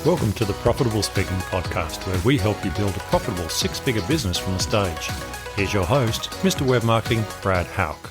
Welcome to the Profitable Speaking Podcast, where we help you build a profitable six-figure business from the stage. Here's your host, Mr. Web Marketing, Brad Hauck.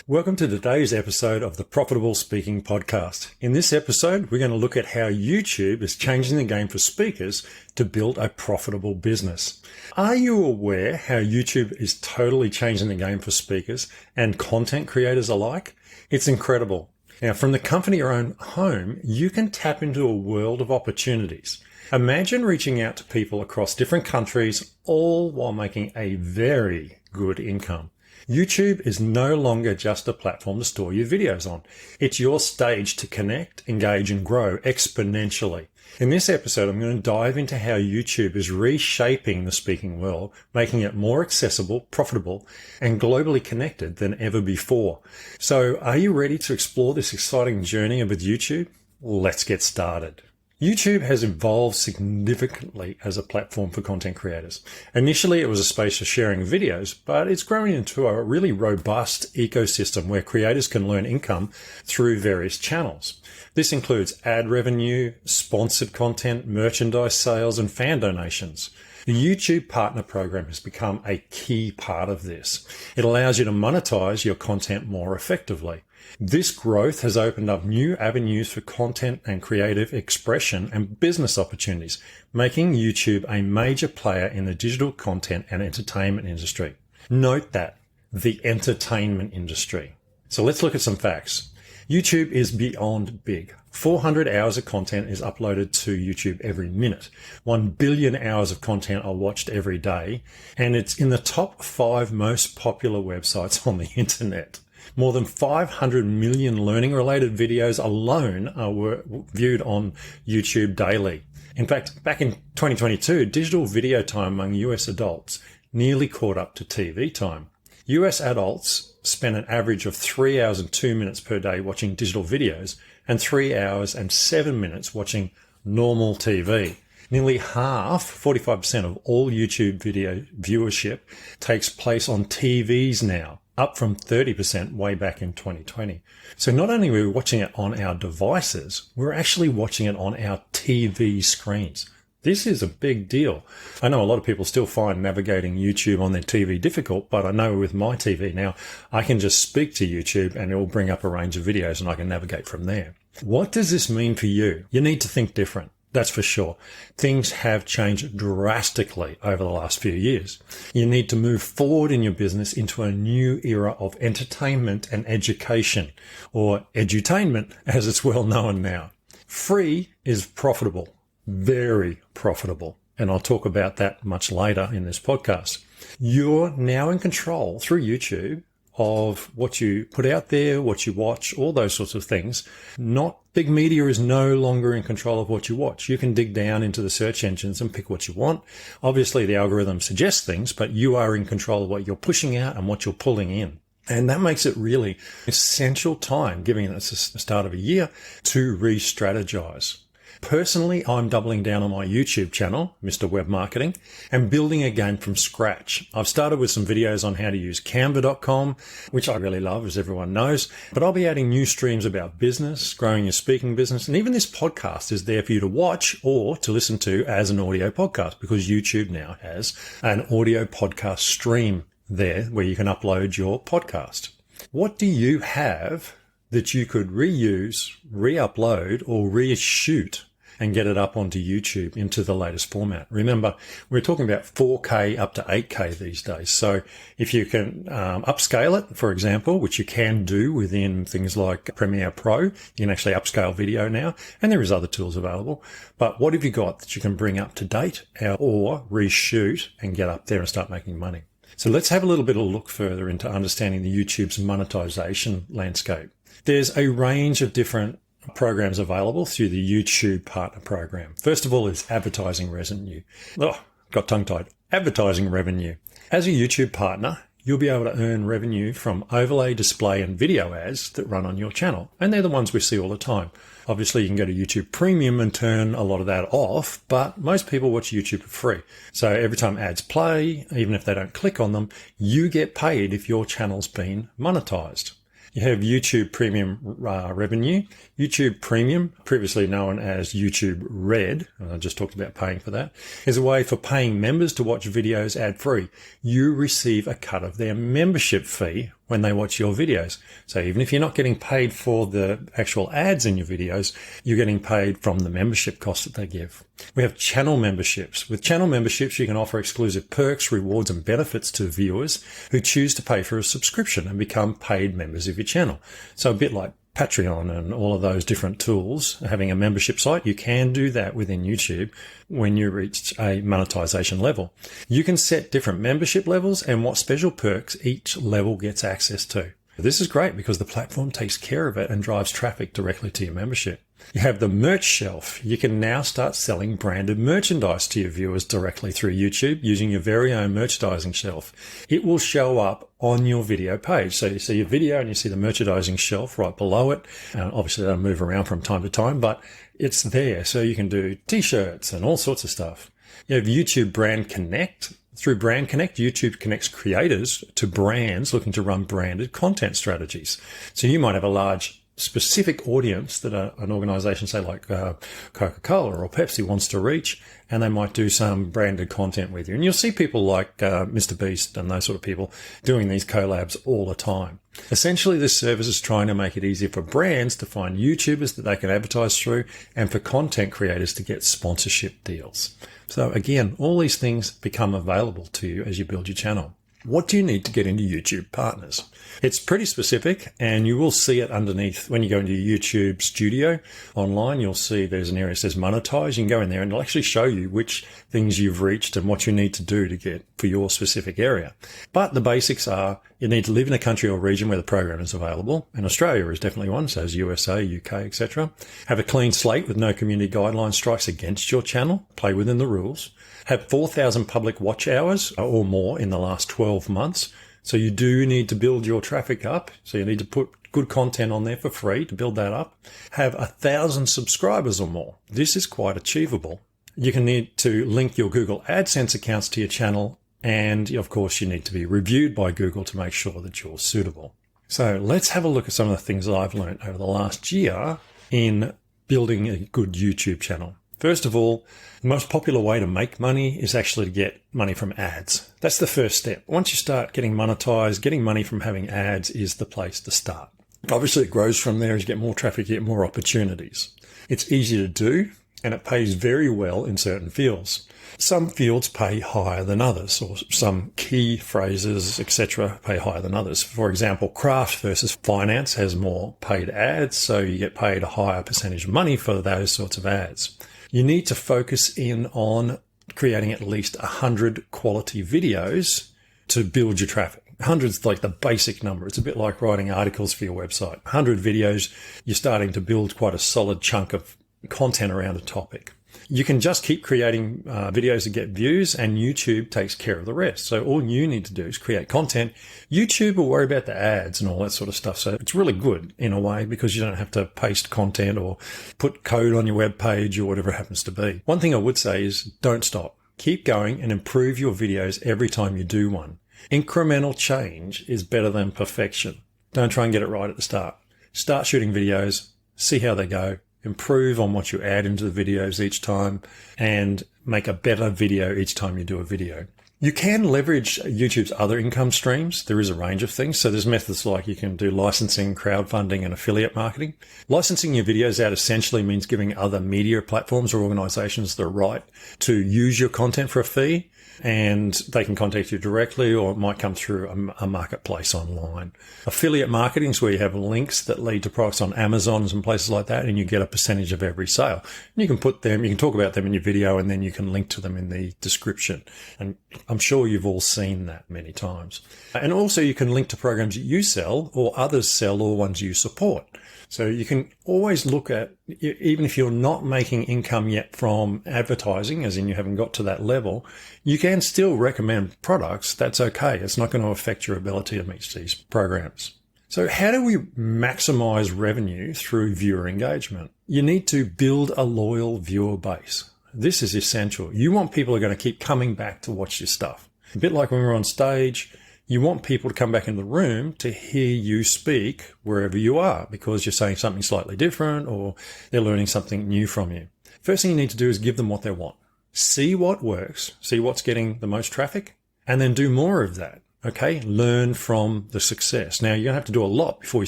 Welcome to today's episode of the Profitable Speaking Podcast. In this episode, we're going to look at how YouTube is changing the game for speakers to build a profitable business. Are you aware how YouTube is totally changing the game for speakers and content creators alike? It's incredible. Now, from the comfort of your own home, you can tap into a world of opportunities. Imagine reaching out to people across different countries, all while making a very good income. YouTube is no longer just a platform to store your videos on. It's your stage to connect, engage, and grow exponentially. In this episode, I'm going to dive into how YouTube is reshaping the speaking world, making it more accessible, profitable, and globally connected than ever before. So, are you ready to explore this exciting journey with YouTube? Let's get started. YouTube has evolved significantly as a platform for content creators. Initially, it was a space for sharing videos, but it's growing into a really robust ecosystem where creators can earn income through various channels. This includes ad revenue, sponsored content, merchandise sales, and fan donations. The YouTube Partner Program has become a key part of this. It allows you to monetize your content more effectively. This growth has opened up new avenues for content and creative expression and business opportunities, making YouTube a major player in the digital content and entertainment industry. Note that, the entertainment industry. So let's look at some facts. YouTube is beyond big. 400 hours of content is uploaded to YouTube every minute. 1 billion hours of content are watched every day, and it's in the top 5 most popular websites on the internet. More than 500 million learning-related videos alone are viewed on YouTube daily. In fact, back in 2022, digital video time among US adults nearly caught up to TV time. US adults spend an average of 3 hours and 2 minutes per day watching digital videos and 3 hours and 7 minutes watching normal TV. Nearly half, 45% of all YouTube video viewership takes place on TVs now, up from 30% way back in 2020. So not only are we watching it on our devices, we're actually watching it on our TV screens. This is a big deal. I know a lot of people still find navigating YouTube on their TV difficult, but I know with my TV now, I can just speak to YouTube and it will bring up a range of videos and I can navigate from there. What does this mean for you? You need to think different. That's for sure. Things have changed drastically over the last few years. You need to move forward in your business into a new era of entertainment and education, or edutainment as it's well known now. Free is profitable. Very profitable. And I'll talk about that much later in this podcast. You're now in control through YouTube of what you put out there, what you watch, all those sorts of things. Not big media is no longer in control of what you watch. You can dig down into the search engines and pick what you want. Obviously, the algorithm suggests things, but you are in control of what you're pushing out and what you're pulling in. And that makes it really essential time, given it's the start of a year, to re-strategize. Personally, I'm doubling down on my YouTube channel, Mr. Web Marketing, and building again from scratch. I've started with some videos on how to use Canva.com, which I really love, as everyone knows, but I'll be adding new streams about business, growing your speaking business, and even this podcast is there for you to watch or to listen to as an audio podcast, because YouTube now has an audio podcast stream there where you can upload your podcast. What do you have that you could reuse, re-upload, or reshoot and get it up onto YouTube into the latest format? Remember, we're talking about 4K up to 8K these days. So if you can upscale it, for example, which you can do within things like Premiere Pro, you can actually upscale video now, and there is other tools available. But what have you got that you can bring up to date or reshoot and get up there and start making money? So let's have a little bit of a look further into understanding the YouTube's monetization landscape. There's a range of different programs available through the YouTube Partner Program. First of all is advertising revenue. Got tongue-tied. Advertising revenue. As a YouTube partner, you'll be able to earn revenue from overlay, display, and video ads that run on your channel. And they're the ones we see all the time. Obviously, you can go to YouTube Premium and turn a lot of that off, but most people watch YouTube for free. So every time ads play, even if they don't click on them, you get paid if your channel's been monetized. You have YouTube Premium revenue. YouTube Premium, previously known as YouTube Red, and I just talked about paying for that, is a way for paying members to watch videos ad-free. You receive a cut of their membership fee when they watch your videos. So even if you're not getting paid for the actual ads in your videos, you're getting paid from the membership cost that they give. We have channel memberships. With channel memberships, you can offer exclusive perks, rewards, and benefits to viewers who choose to pay for a subscription and become paid members of your channel. So a bit like Patreon and all of those different tools, having a membership site, you can do that within YouTube when you reach a monetization level. You can set different membership levels and what special perks each level gets access to. This is great because the platform takes care of it and drives traffic directly to your membership. You have the merch shelf. You can now start selling branded merchandise to your viewers directly through YouTube using your very own merchandising shelf. It will show up on your video page. So you see your video and you see the merchandising shelf right below it. Obviously, they'll move around from time to time, but it's there. So you can do t-shirts and all sorts of stuff. You have YouTube Brand Connect. Through Brand Connect, YouTube connects creators to brands looking to run branded content strategies. So you might have a large specific audience that an organization, say like Coca-Cola or Pepsi, wants to reach, and they might do some branded content with you. And you'll see people like Mr. Beast and those sort of people doing these collabs all the time. Essentially, this service is trying to make it easier for brands to find YouTubers that they can advertise through and for content creators to get sponsorship deals. So again, all these things become available to you as you build your channel. What do you need to get into YouTube Partners? It's pretty specific, and you will see it underneath when you go into YouTube Studio online. You'll see there's an area that says monetize. You can go in there and it'll actually show you which things you've reached and what you need to do to get for your specific area. But the basics are you need to live in a country or region where the program is available, and Australia is definitely one, so as USA, UK, etc. Have a clean slate with no community guideline strikes against your channel. Play within the rules. Have 4,000 public watch hours or more in the last 12 months. So you do need to build your traffic up. So you need to put good content on there for free to build that up. Have 1,000 subscribers or more. This is quite achievable. You can need to link your Google AdSense accounts to your channel. And of course, you need to be reviewed by Google to make sure that you're suitable. So let's have a look at some of the things that I've learned over the last year in building a good YouTube channel. First of all, the most popular way to make money is actually to get money from ads. That's the first step. Once you start getting monetized, getting money from having ads is the place to start. Obviously, it grows from there as you get more traffic, you get more opportunities. It's easy to do, and it pays very well in certain fields. Some fields pay higher than others, or some key phrases, etc., pay higher than others. For example, craft versus finance has more paid ads, so you get paid a higher percentage of money for those sorts of ads. You need to focus in on creating at least 100 quality videos to build your traffic. 100's like the basic number. It's a bit like writing articles for your website. 100 videos, you're starting to build quite a solid chunk of content around a topic. You can just keep creating videos that get views, and YouTube takes care of the rest. So all you need to do is create content. YouTube will worry about the ads and all that sort of stuff. So it's really good in a way because you don't have to paste content or put code on your web page or whatever it happens to be. One thing I would say is don't stop. Keep going and improve your videos every time you do one. Incremental change is better than perfection. Don't try and get it right at the start. Start shooting videos, see how they go. Improve on what you add into the videos each time and make a better video each time you do a video. You can leverage YouTube's other income streams. There is a range of things. So there's methods like you can do licensing, crowdfunding, and affiliate marketing. Licensing your videos out essentially means giving other media platforms or organizations the right to use your content for a fee, and they can contact you directly, or it might come through a marketplace online. Affiliate marketing is where you have links that lead to products on Amazon and places like that, and you get a percentage of every sale. And you can put them, you can talk about them in your video, and then you can link to them in the description. And I'm sure you've all seen that many times. And also you can link to programs that you sell or others sell or ones you support. So you can always look at, even if you're not making income yet from advertising, as in you haven't got to that level, you can still recommend products. That's okay. It's not going to affect your ability to meet these programs. So how do we maximize revenue through viewer engagement? You need to build a loyal viewer base. This is essential. You want people who are going to keep coming back to watch your stuff. A bit like when we're on stage, You want people to come back into the room to hear you speak wherever you are because you're saying something slightly different or they're learning something new from you. First thing you need to do is give them what they want. See what works, see what's getting the most traffic, and then do more of that. Okay? Learn from the success. Now, you're going to have to do a lot before you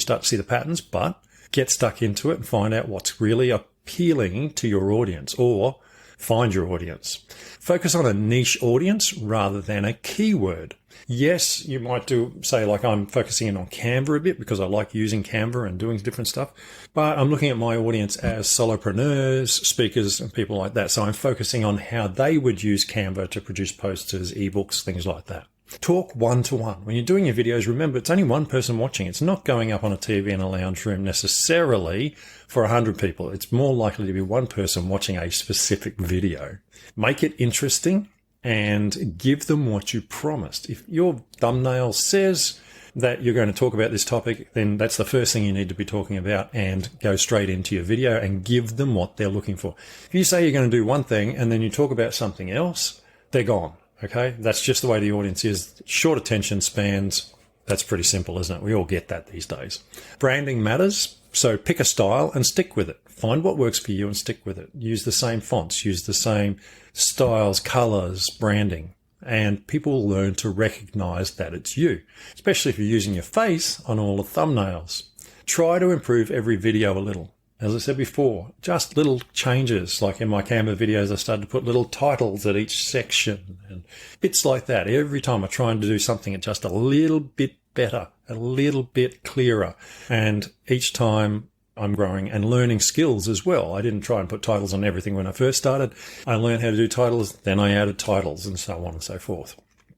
start to see the patterns, but get stuck into it and find out what's really appealing to your audience or find your audience. Focus on a niche audience rather than a keyword. Yes, you might say like I'm focusing in on Canva a bit because I like using Canva and doing different stuff, but I'm looking at my audience as solopreneurs, speakers, and people like that. So I'm focusing on how they would use Canva to produce posters, ebooks, things like that. Talk one-to-one. When you're doing your videos, remember it's only one person watching. It's not going up on a TV in a lounge room necessarily for 100 people. It's more likely to be one person watching a specific video. Make it interesting and give them what you promised. If your thumbnail says that you're going to talk about this topic, then that's the first thing you need to be talking about and go straight into your video and give them what they're looking for. If you say you're going to do one thing and then you talk about something else, they're gone. Okay, that's just the way the audience is. Short attention spans, that's pretty simple, isn't it? We all get that these days. Branding matters, so pick a style and stick with it. Find what works for you and stick with it. Use the same fonts, use the same styles, colors, branding, and people will learn to recognize that it's you, especially if you're using your face on all the thumbnails. Try to improve every video a little. As I said before, just little changes, like in my Canva videos, I started to put little titles at each section and bits like that. Every time I try and do something just a little bit better, a little bit clearer. And each time I'm growing and learning skills as well. I didn't try and put titles on everything when I first started. I learned how to do titles, then I added titles and so on and so forth.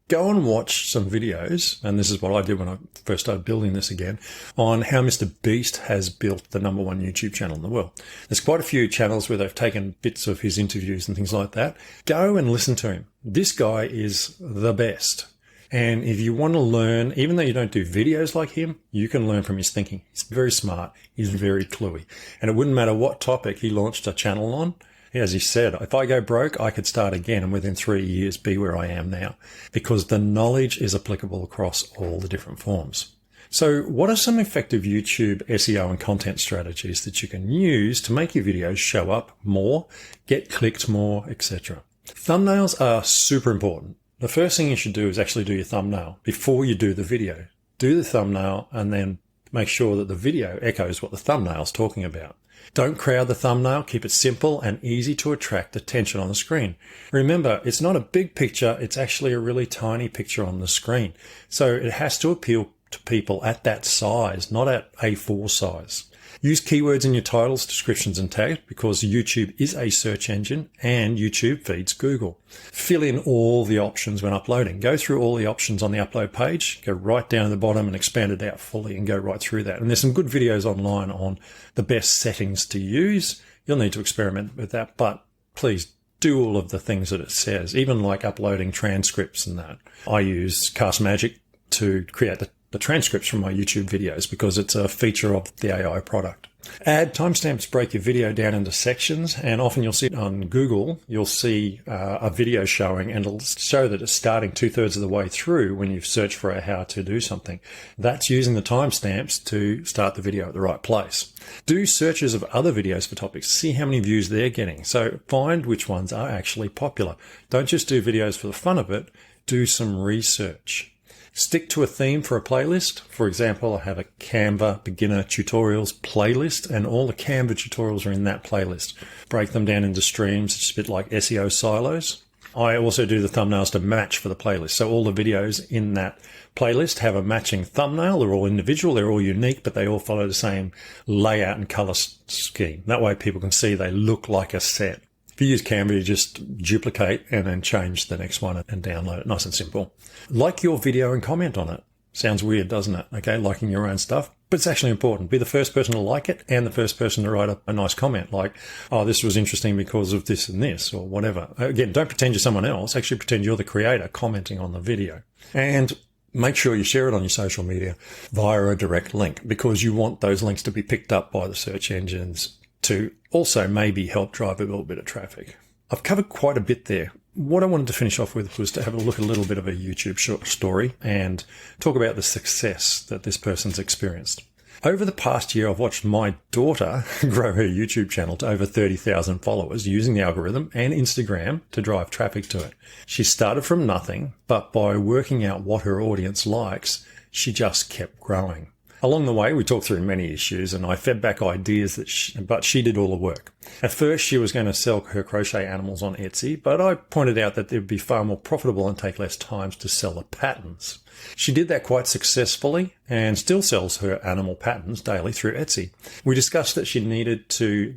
Go and watch some videos, and this is what I did when I first started building this again, on how Mr. Beast has built the #1 YouTube channel in the world. There's quite a few channels where they've taken bits of his interviews and things like that. Go and listen to him. This guy is the best. And if you want to learn, even though you don't do videos like him, you can learn from his thinking. He's very smart. He's very cluey. And it wouldn't matter what topic he launched a channel on. As he said, if I go broke, I could start again and within 3 years be where I am now, because the knowledge is applicable across all the different forms. So what are some effective YouTube SEO and content strategies that you can use to make your videos show up more, get clicked more, etc.? Thumbnails are super important. The first thing you should do is actually do your thumbnail before you do the video. Do the thumbnail and then make sure that the video echoes what the thumbnail is talking about. Don't crowd the thumbnail. Keep it simple and easy to attract attention on the screen. Remember, it's not a big picture. It's actually a really tiny picture on the screen. So it has to appeal to people at that size, not at A4 size. Use keywords in your titles, descriptions, and tags because YouTube is a search engine and YouTube feeds Google. Fill in all the options when uploading. Go through all the options on the upload page, go right down to the bottom and expand it out fully and go right through that. And there's some good videos online on the best settings to use. You'll need to experiment with that, but please do all of the things that it says, even like uploading transcripts and that. I use Cast Magic to create the transcripts from my YouTube videos because it's a feature of the AI product. Add timestamps, break your video down into sections, and often you'll see on Google, you'll see a video showing and it'll show that it's starting 2/3 of the way through when you've searched for a how to do something. That's using the timestamps to start the video at the right place. Do searches of other videos for topics, see how many views they're getting. So find which ones are actually popular. Don't just do videos for the fun of it, do some research. Stick to a theme for a playlist. For example, I have a Canva beginner tutorials playlist and all the Canva tutorials are in that playlist. Break them down into streams. It's a bit like SEO silos. I also do the thumbnails to match for the playlist. So all the videos in that playlist have a matching thumbnail. They're all individual. They're all unique, but they all follow the same layout and color scheme. That way people can see they look like a set. If you use Canva, you just duplicate and then change the next one and download it. Nice and simple. Like your video and comment on it. Sounds weird, doesn't it? Okay, liking your own stuff. But it's actually important. Be the first person to like it and the first person to write a nice comment like, oh, this was interesting because of this and this or whatever. Again, don't pretend you're someone else. Actually pretend you're the creator commenting on the video. And make sure you share it on your social media via a direct link because you want those links to be picked up by the search engines to also maybe help drive a little bit of traffic. I've covered quite a bit there. what I wanted to finish off with was to have a look at a little bit of a YouTube short story and talk about the success that this person's experienced. Over the past year, I've watched my daughter grow her YouTube channel to over 30,000 followers using the algorithm and Instagram to drive traffic to it. She started from nothing, but by working out what her audience likes, she just kept growing. Along the way, we talked through many issues and I fed back ideas but she did all the work. At first, she was going to sell her crochet animals on Etsy, but I pointed out that it would be far more profitable and take less time to sell the patterns. She did that quite successfully and still sells her animal patterns daily through Etsy. We discussed that she needed to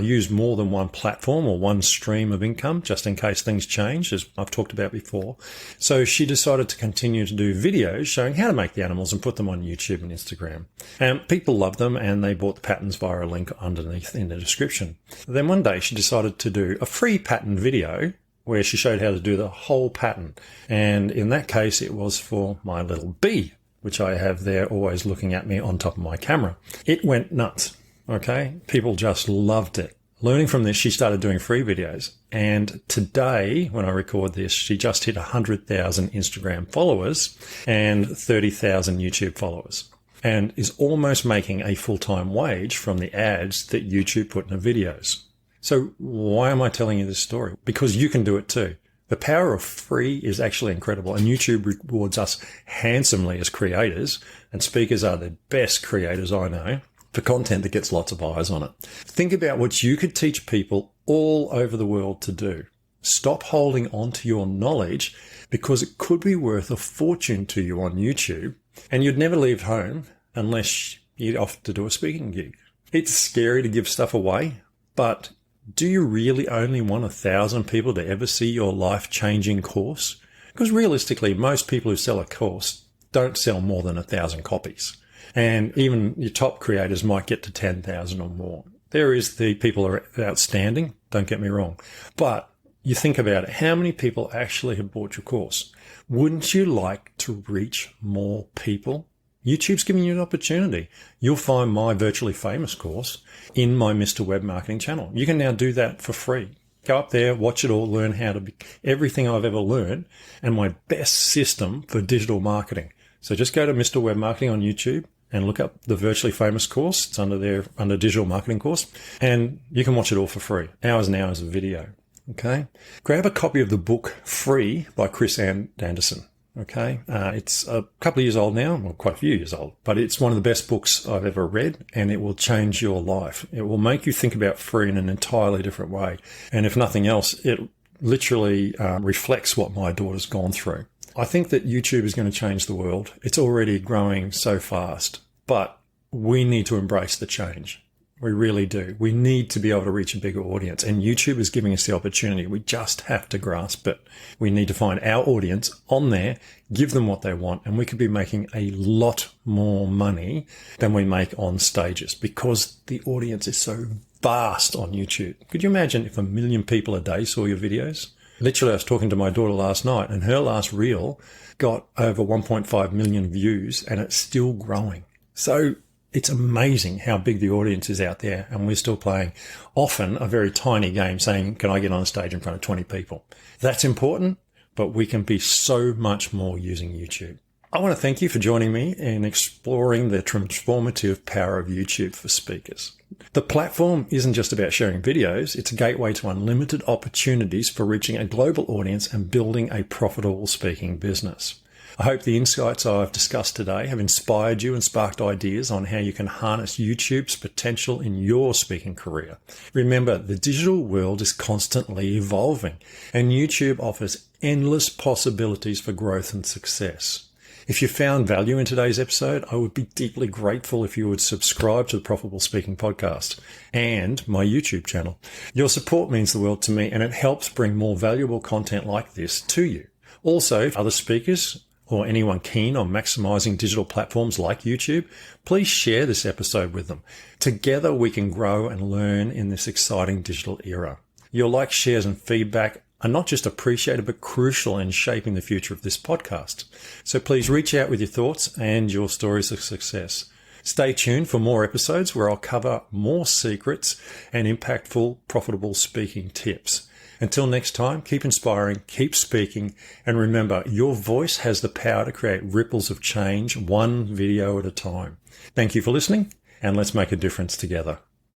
use more than one platform or one stream of income just in case things change, as I've talked about before. So she decided to continue to do videos showing how to make the animals and put them on YouTube and Instagram. And people loved them and they bought the patterns via a link underneath in the description. Then one day she decided to do a free pattern video where she showed how to do the whole pattern. And in that case, it was for my little bee, which I have there always looking at me on top of my camera. It went nuts. Okay. People just loved it. Learning from this, she started doing free videos. And today, when I record this, she just hit 100,000 Instagram followers and 30,000 YouTube followers, and is almost making a full-time wage from the ads that YouTube put in her videos. So why am I telling you this story? Because you can do it too. The power of free is actually incredible, and YouTube rewards us handsomely as creators, and speakers are the best creators I know for content that gets lots of eyes on it. Think about what you could teach people all over the world to do. Stop holding on to your knowledge because it could be worth a fortune to you on YouTube, and you'd never leave home unless you're off to do a speaking gig. It's scary to give stuff away, but do you really only want 1,000 people to ever see your life-changing course? Because realistically, most people who sell a course don't sell more than 1,000 copies. And even your top creators might get to 10,000 or more. There is the people who are outstanding, don't get me wrong. But you think about it, how many people actually have bought your course? Wouldn't you like to reach more people? YouTube's giving you an opportunity. You'll find my virtually famous course in my Mr. Web Marketing channel. You can now do that for free. Go up there, watch it all, learn how to be everything I've ever learned and my best system for digital marketing. So just go to Mr. Web Marketing on YouTube and look up the virtually famous course. It's under digital marketing course, and you can watch it all for free. Hours and hours of video. Okay. Grab a copy of the book Free by Chris Anderson. Okay. It's a couple of years old now, well, quite a few years old, but it's one of the best books I've ever read, and it will change your life. It will make you think about free in an entirely different way. And if nothing else, it literally reflects what my daughter's gone through. I think that YouTube is going to change the world. It's already growing so fast, but we need to embrace the change. We really do. We need to be able to reach a bigger audience, and YouTube is giving us the opportunity. We just have to grasp it. We need to find our audience on there, give them what they want, and we could be making a lot more money than we make on stages because the audience is so vast on YouTube. Could you imagine if 1 million people a day saw your videos? Literally, I was talking to my daughter last night, and her last reel got over 1.5 million views, and it's still growing. So it's amazing how big the audience is out there, and we're still playing often a very tiny game saying, can I get on a stage in front of 20 people? That's important, but we can be so much more using YouTube. I want to thank you for joining me in exploring the transformative power of YouTube for speakers. The platform isn't just about sharing videos, it's a gateway to unlimited opportunities for reaching a global audience and building a profitable speaking business. I hope the insights I've discussed today have inspired you and sparked ideas on how you can harness YouTube's potential in your speaking career. Remember, the digital world is constantly evolving, and YouTube offers endless possibilities for growth and success. If you found value in today's episode, I would be deeply grateful if you would subscribe to the Profitable Speaking Podcast and my YouTube channel. Your support means the world to me, and it helps bring more valuable content like this to you. Also, if other speakers or anyone keen on maximizing digital platforms like YouTube, please share this episode with them. Together we can grow and learn in this exciting digital era. Your likes, shares and feedback are not just appreciated, but crucial in shaping the future of this podcast. So please reach out with your thoughts and your stories of success. Stay tuned for more episodes where I'll cover more secrets and impactful, profitable speaking tips. Until next time, keep inspiring, keep speaking, and remember, your voice has the power to create ripples of change, one video at a time. Thank you for listening, and let's make a difference together.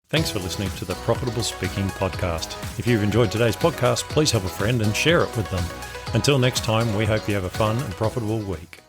Thanks for listening to the Profitable Speaking Podcast. If you've enjoyed today's podcast, please help a friend and share it with them. Until next time, we hope you have a fun and profitable week.